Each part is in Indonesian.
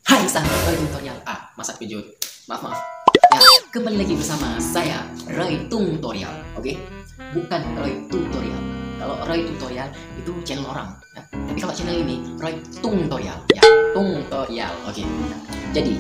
Hai sahabat Roy Tutorial. Masak video. Maaf. Ya, kembali lagi bersama saya Roy Tutorial. Oke, bukan Roy Tutorial. Kalau Roy Tutorial itu channel orang. Ya. Tapi kalau channel ini Roy Tutorial. Ya, Tutorial. Oke. Ya. Jadi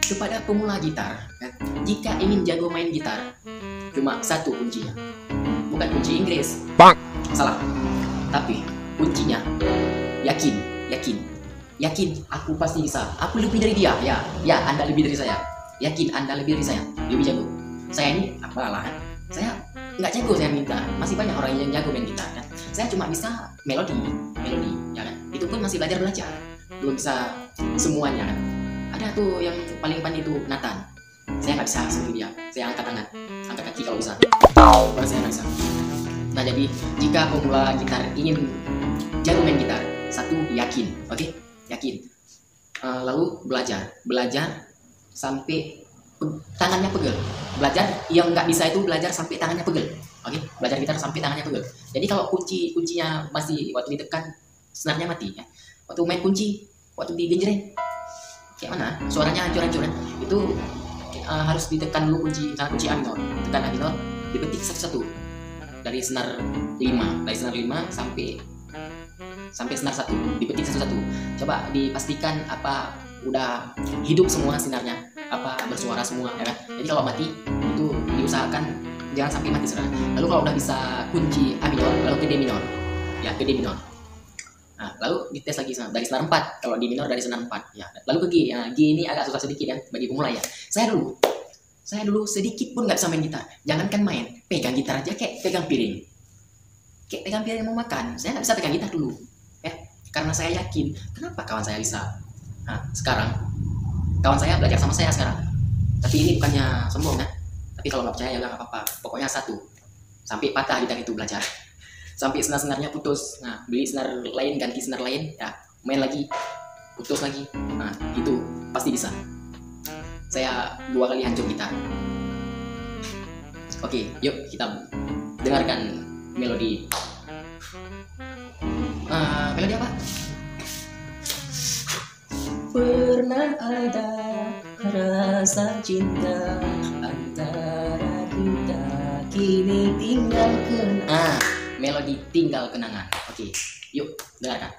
kepada pemula gitar, ya, jika ingin jago main gitar, cuma satu kuncinya. Bukan kunci Inggris. Bang. Salah. Tapi kuncinya yakin. Aku pasti bisa. Aku lebih dari dia. Ya, Anda lebih dari saya. Yakin Anda lebih dari saya. Lebih jago. Saya ini apalah. Saya nggak jago saya minta. Masih banyak orang yang jago main gitar kan. Saya cuma bisa melodi, ya kan. Itu pun masih belajar. Belum bisa semuanya kan. Ada tuh yang paling pandai itu Nathan. Saya nggak bisa seperti dia. Saya angkat tangan, angkat kaki kalau bisa. Kalau saya nggak bisa. Nah jadi jika pemula gitar ingin jago main gitar, satu yakin, oke? Yakin. Lalu belajar sampai tangannya pegel. Belajar yang nggak bisa itu belajar sampai tangannya pegel, oke? Belajar gitar sampai tangannya pegel. Jadi kalau kuncinya masih waktu ditekan senarnya mati ya. Waktu main kunci, waktu digenjreng kayak mana? Suaranya hancur-hancuran. Itu harus ditekan dulu kunci A minor. Tekan A minor, dipetik satu-satu dari senar 5 sampai senar 1 dipetik satu-satu. Coba dipastikan apa udah hidup semua sinarnya, apa bersuara semua ya kan. Jadi kalau mati itu diusahakan jangan sampai mati senar. Lalu kalau udah bisa kunci A minor lalu ke D minor. Ya, ke D minor. Nah, lalu dites lagi dari senar 4. Kalau di minor dari senar 4 ya. Lalu ke G. Ya, G ini agak susah sedikit kan bagi pemula ya. Saya dulu sedikit pun nggak bisa main gitar. Jangankan main, pegang gitar aja kayak pegang piring. Kayak pegang piring mau makan. Saya nggak bisa pegang gitar dulu. Ya, karena saya yakin. Kenapa kawan saya bisa? Nah, sekarang kawan saya belajar sama saya sekarang. Tapi ini bukannya sombong ya. Tapi kalau nggak percaya ya nggak apa-apa. Pokoknya satu. Sampai patah gitar itu belajar. Sampai senar-senarnya putus. Nah, beli senar lain, ganti senar lain. Ya, main lagi. Putus lagi. Nah, itu pasti bisa. Saya 2 kali hancur gitar. Oke, yuk kita dengarkan melodi. Melodi apa? Pernah ada rasa cinta antara kita, kini tinggal kenangan. Melodi tinggal kenangan. Oke, yuk dengarkan.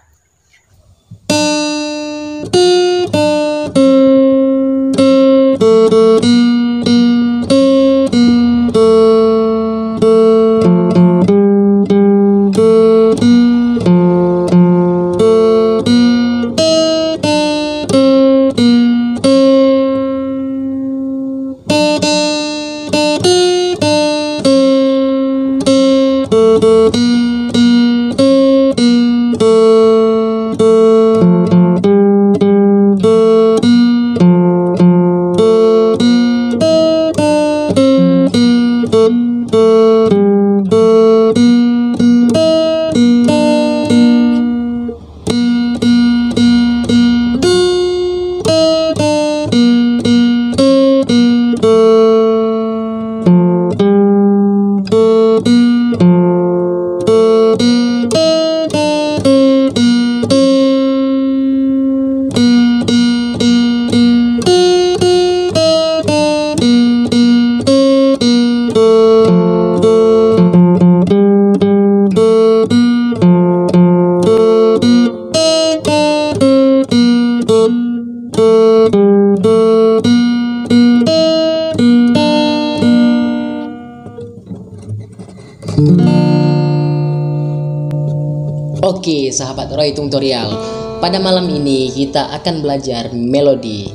Oke, sahabat Roy Tutorial. Pada malam ini kita akan belajar melodi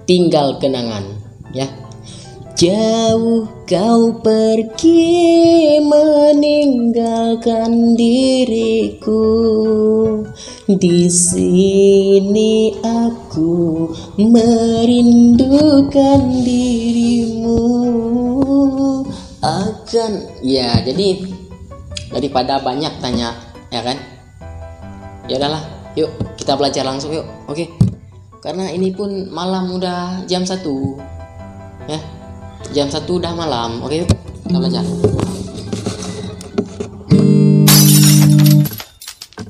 Tinggal Kenangan, ya. Jauh kau pergi meninggalkan diriku. Di sini aku merindukan dirimu. Ya, jadi daripada banyak tanya, ya kan? Ya udahlah, yuk kita belajar langsung yuk. Oke. Karena ini pun malam udah jam 1. Ya. Jam 1 udah malam. Oke, yuk kita belajar.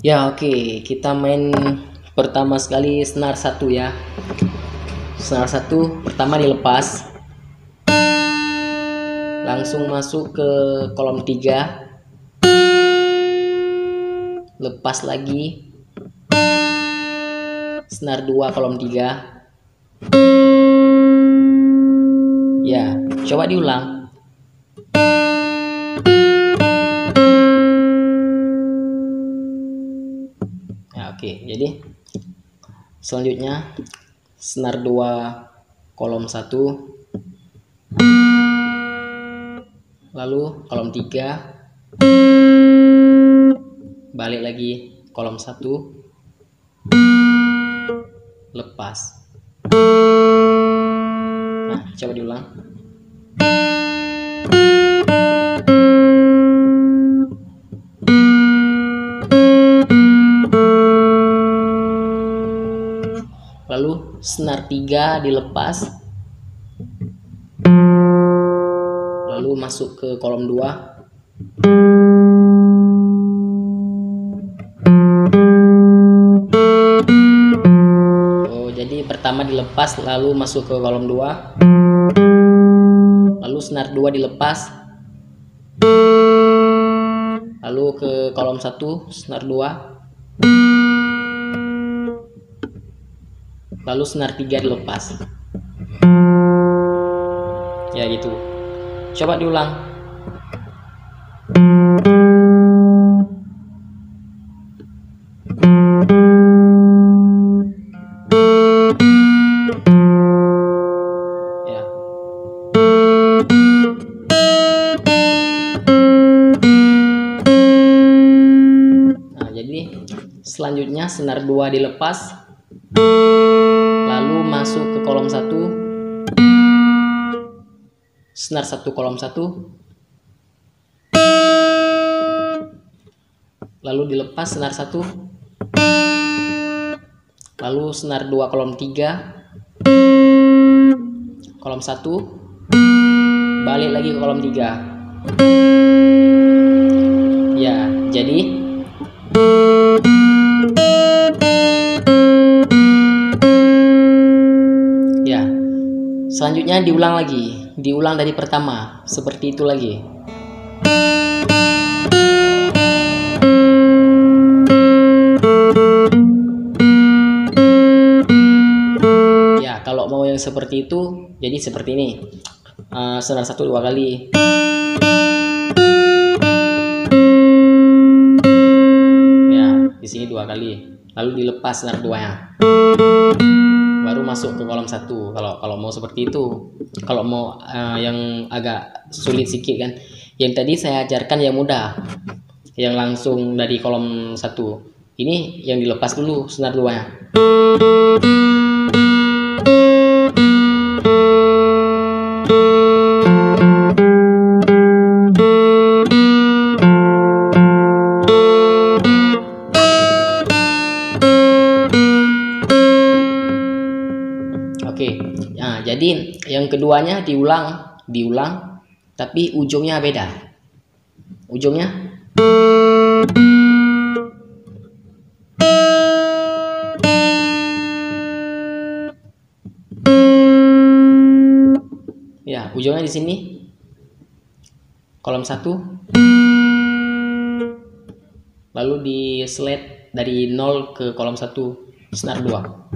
Ya oke, kita main pertama sekali senar 1 ya. Senar 1 pertama dilepas, langsung masuk ke kolom 3, lepas lagi, senar 2 kolom 3. Ya, coba diulang. Ya, oke. Jadi selanjutnya senar 2 kolom 1, lalu kolom 3, balik lagi kolom 1, lepas. Nah, coba diulang. Lalu senar 3 dilepas, lalu masuk ke kolom 2, jadi pertama dilepas lalu masuk ke kolom 2, lalu senar 2 dilepas, lalu ke kolom 1 senar 2, lalu senar 3 dilepas. Ya gitu. Coba diulang. Ya. Nah, jadi selanjutnya senar 2 dilepas, lalu masuk ke kolom 1, senar 1 kolom 1, lalu dilepas senar 1, lalu senar 2 kolom 3, kolom 1, balik lagi ke kolom 3. Ya, jadi ya, selanjutnya diulang lagi, diulang dari pertama, seperti itu lagi. Ya, kalau mau yang seperti itu, jadi seperti ini. Senar 1 2 kali. Ya, di sini 2 kali. Lalu dilepas senar 2-nya. Baru masuk ke kolom 1. Kalau mau seperti itu. Kalau mau yang agak sulit sedikit kan. Yang tadi saya ajarkan yang mudah. Yang langsung dari kolom 1. Ini yang dilepas dulu senar 2-nya. Oke, nah jadi yang keduanya diulang, tapi ujungnya beda. Ujungnya ya, ujungnya di sini kolom 1, lalu di slide dari 0 ke kolom 1 senar 2.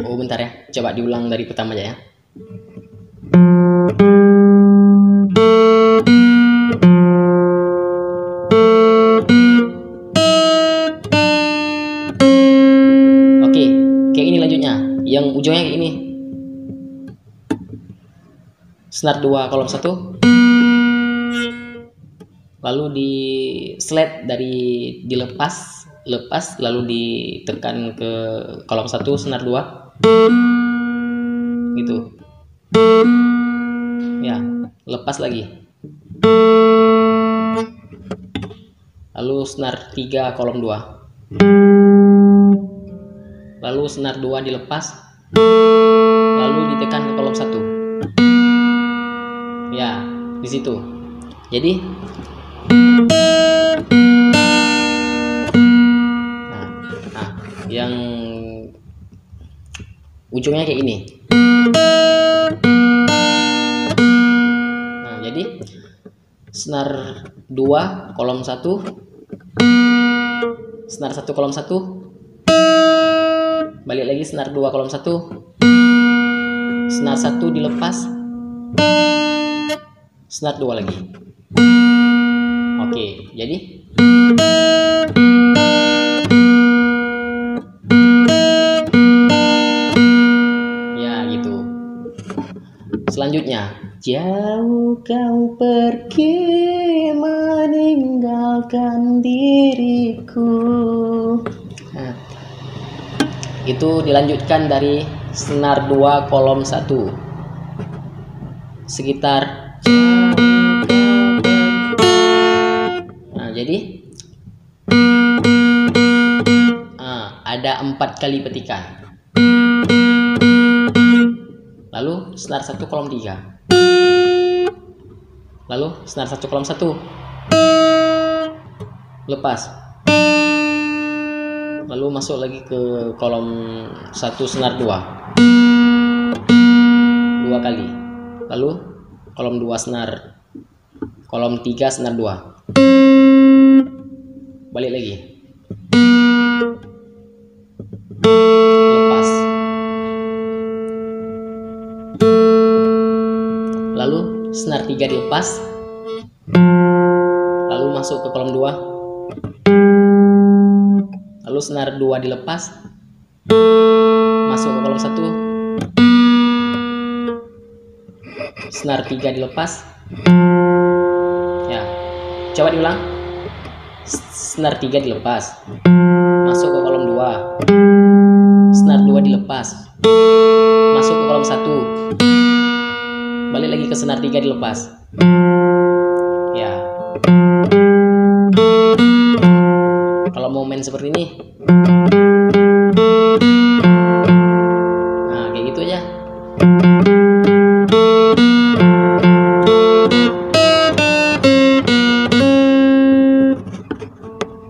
Oh bentar ya, coba diulang dari pertama aja ya. Oke, kayak ini lanjutnya. Yang ujungnya kayak ini. Senar 2 kolom 1. Lalu di slide dari dilepas, lalu ditekan ke kolom 1 senar 2. Gitu. Ya, lepas lagi. Lalu senar 3 kolom 2. Lalu senar 2 dilepas. Lalu ditekan ke kolom 1. Ya, di situ. Jadi yang ujungnya kayak ini. Nah, jadi senar 2 kolom 1, senar 1 kolom 1, balik lagi senar 2 kolom 1, senar 1 dilepas, senar 2 lagi. Oke, jadi ya gitu. Selanjutnya, jauh kau pergi meninggalkan diriku. Nah, itu dilanjutkan dari senar 2 kolom 1 sekitar. Nah, jadi ada 4 kali petikan. Lalu senar 1 kolom 3, lalu senar 1 kolom 1, lepas, lalu masuk lagi ke kolom 1 senar 2 kali, lalu kolom 2 senar, kolom 3 senar 2, balik lagi, lepas, lalu senar 3 dilepas, lalu masuk ke kolom 2, lalu senar 2 dilepas, masuk ke kolom 1, senar 3 dilepas. Ya, coba diulang. Senar 3 dilepas, masuk ke kolom 2, senar 2 dilepas, masuk ke kolom 1, balik lagi ke senar 3 dilepas. Ya, kalau mau main seperti ini, nah kayak gitu aja.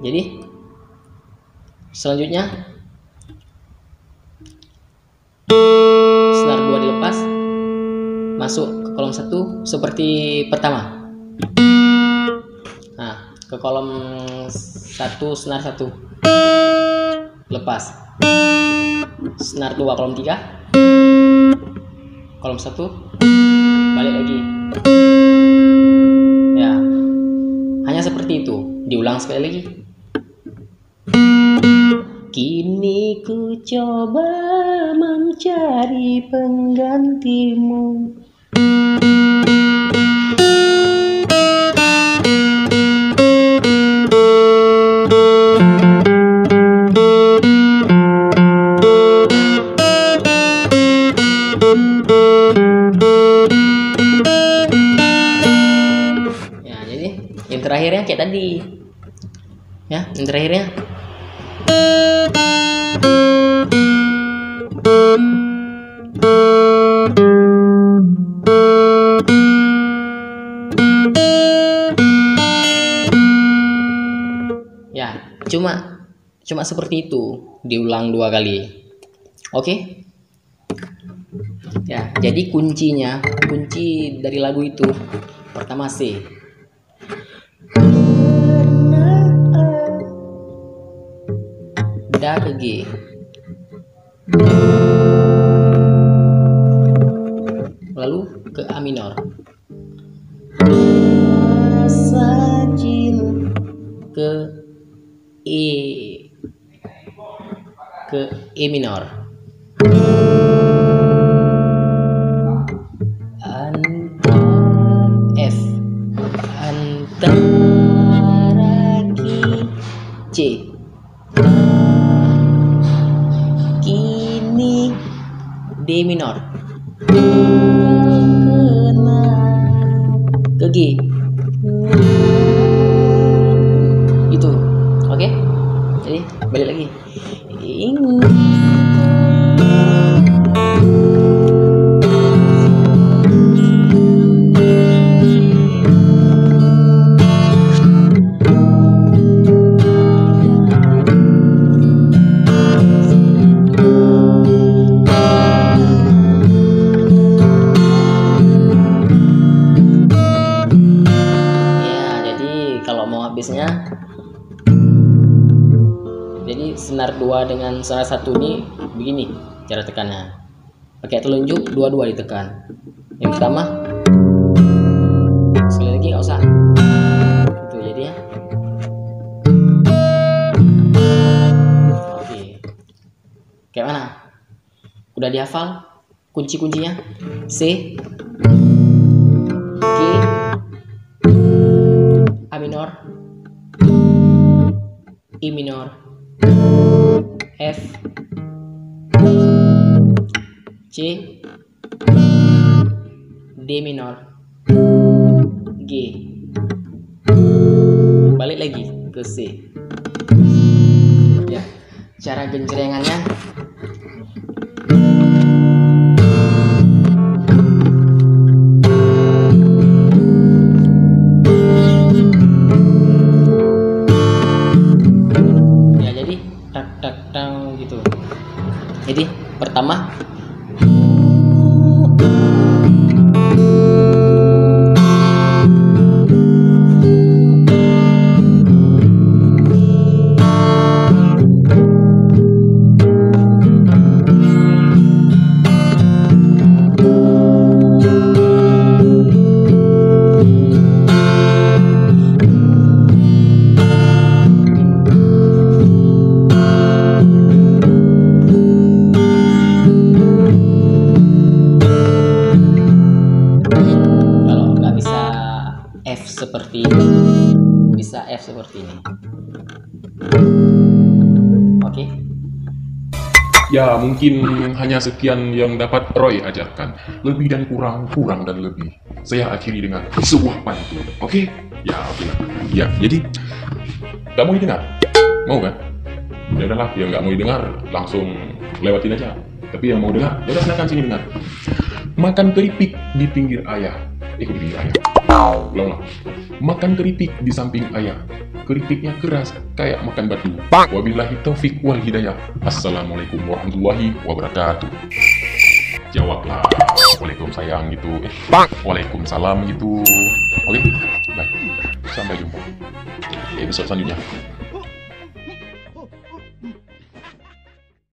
Jadi selanjutnya senar 2 dilepas, masuk ke kolom 1 seperti pertama. Nah, ke kolom 1 senar 1, lepas, senar 2 kolom 3, kolom 1, balik lagi. Ya, hanya seperti itu. Diulang sekali lagi. Kini ku coba mencari penggantimu. Ya, jadi yang terakhirnya kayak tadi. Ya, yang terakhirnya. Ya, cuma seperti itu, diulang 2 kali. Oke? Ya, jadi kunci dari lagu itu pertama C. Da ke G. Lalu ke A minor. Sajin ke E minor. F antara C. Kini D minor. Ke G. Itu. Oke? Jadi balik lagi. biasanya. Jadi senar 2 dengan senar 1 ini begini cara tekannya. Pakai telunjuk dua-dua ditekan. Yang pertama, sekali lagi nggak usah. Itu jadi ya. Oke. Kayak mana? Udah dihafal kunci-kuncinya? C, G, A minor, I minor, F, C, D minor, G. Balik lagi ke C. Ya, cara genjrengannya ya, jadi tak tak tang gitu. Jadi pertama F seperti ini, bisa F seperti ini. Oke. Ya, mungkin hanya sekian yang dapat Roy ajarkan. Lebih dan kurang, kurang dan lebih. Saya akhiri dengan sebuah pantun. Oke? Ya, oke lah. Ya, jadi nggak mau didengar? Mau kan? Ya udahlah, yang nggak mau didengar langsung lewatin aja. Tapi yang mau dengar, ya udah silakan sini dengar. Makan keripik di pinggir ayah. Di pinggir ayah. Ulang lah. Makan keripik di samping ayah. Keripiknya keras kayak makan batu. Wabillahi taufik wal hidayah. Assalamualaikum warahmatullahi wabarakatuh. Jawablah. Waalaikumsalam gitu. Waalaikumsalam gitu. Oke, baik. Sampai jumpa. Episode selanjutnya.